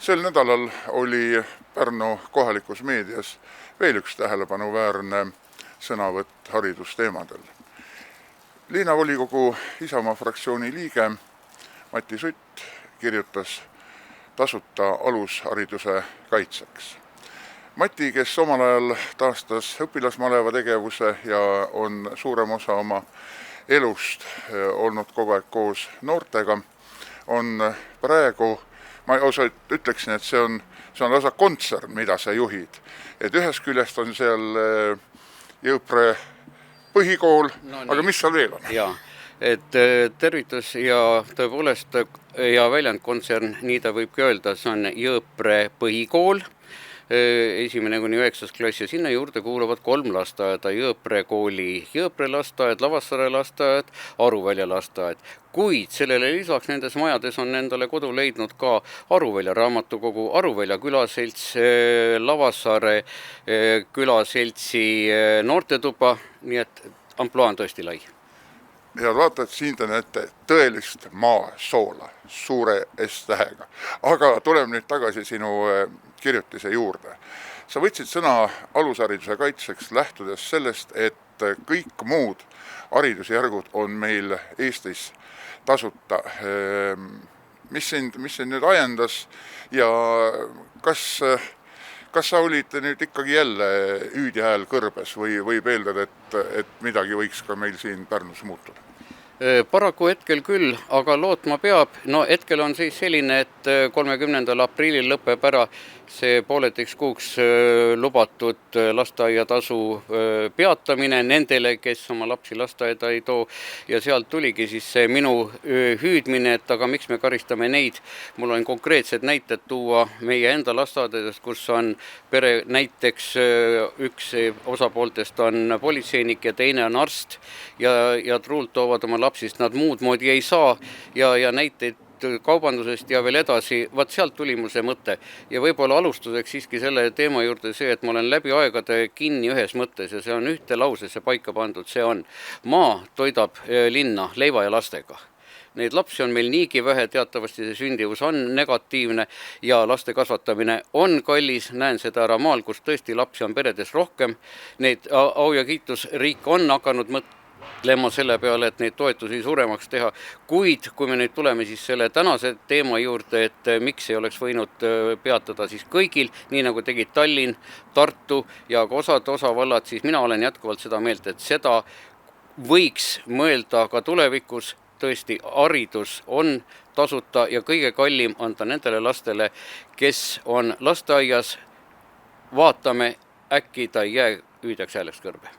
Sel nädalal oli Pärnu kohalikus meedias veel üks tähelepanuväärne sõnavõtt haridusteemadel. Linnavolikogu Isamaa fraktsiooni liige Mati Sutt kirjutas tasuta alushariduse kaitseks. Mati, kes omal ajal taastas õpilasmaleva tegevuse ja on suurem osa oma elust olnud kogu aeg koos noortega, on praegu, ma ütleksin, et see on lausa kontsern, mida sa juhid. Et ühest küljest on seal Jõõpre põhikool, aga mis seal veel on? Jaa, et tervitus ja tõepoolest ja väljendkontsern, nii ta võibki öelda, see on Jõõpre põhikool, 1.–9. klass ja sinna juurde kuuluvad 3 lasteaeda, Jõõpre kooli Jõõpre lasteaed, Lavassaare lasteaed, Aruvälja lasteaed. Kuid sellele lisaks nendes majades on endale kodu leidnud ka Aruvälja raamatukogu, Aruvälja külaselts, Lavassaare külaseltsi noortetuba, nii et ampluaa on tõesti lai. Head vaatad, siin te näete tõelist maasoola suure S-tähega. Aga tuleb nüüd tagasi sinu kirjutise juurde. Sa võtsid sõna alushariduse kaitseks lähtudes sellest, et kõik muud haridusjärgud on meil Eestis tasuta. Mis sind nüüd ajendas ja kas sa olid nüüd ikkagi jälle hüüdi hääl kõrbes või võib eeldada, et midagi võiks ka meil siin Pärnus muutuda? Paraku hetkel küll, aga lootma peab. No hetkel on siis selline, et 30. aprillil lõpeb ära see pooleteks kuuks lubatud lasteaiatasu peatamine nendele, kes oma lapsi lasteaeda ei too. Ja sealt tuligi siis see minu hüüdmine, et aga miks me karistame neid. Mul on konkreetsed näited tuua meie enda lasteaedadest, kus on pere näiteks üks osapooltest on politseinik ja teine on arst ja truult toovad oma lapsist nad muud moodi ei saa ja näiteid kaubandusest ja veel edasi, vaat sealt tuli mul see mõte. Ja võib-olla alustuseks siiski selle teema juurde see, et ma olen läbi aegade kinni ühes mõttes ja see on ühte lausesse paika pandud, see on maa toidab linna leiva ja lastega. Neid lapsi on meil niigi vähe, teatavasti see sündivus on negatiivne ja laste kasvatamine on kallis, näen seda ära maal, kus tõesti lapsi on peredes rohkem. Neid au ja kiitus riik on hakanud mõtlema selle peale, et neid toetusi suuremaks teha, kuid kui me nüüd tuleme siis selle tänase teema juurde, et miks ei oleks võinud peatada siis kõigil, nii nagu tegid Tallinn, Tartu ja ka osavallad, siis mina olen jätkuvalt seda meelt, et seda võiks mõelda ka tulevikus. Tõesti, haridus on tasuta ja kõige kallim anda nendele lastele, kes on lasteaias. Vaatame, äkki ta ei jää hüüdjaks hääleks kõrbe.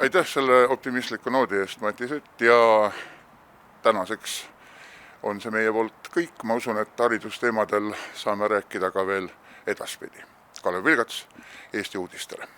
Aitäh selle optimistliku noodi eest, Mati Sutt, ja tänaseks on see meie poolt kõik. Ma usun, et haridusteemadel saame rääkida ka veel edaspidi. Kalev Vilgats, Eesti uudistele.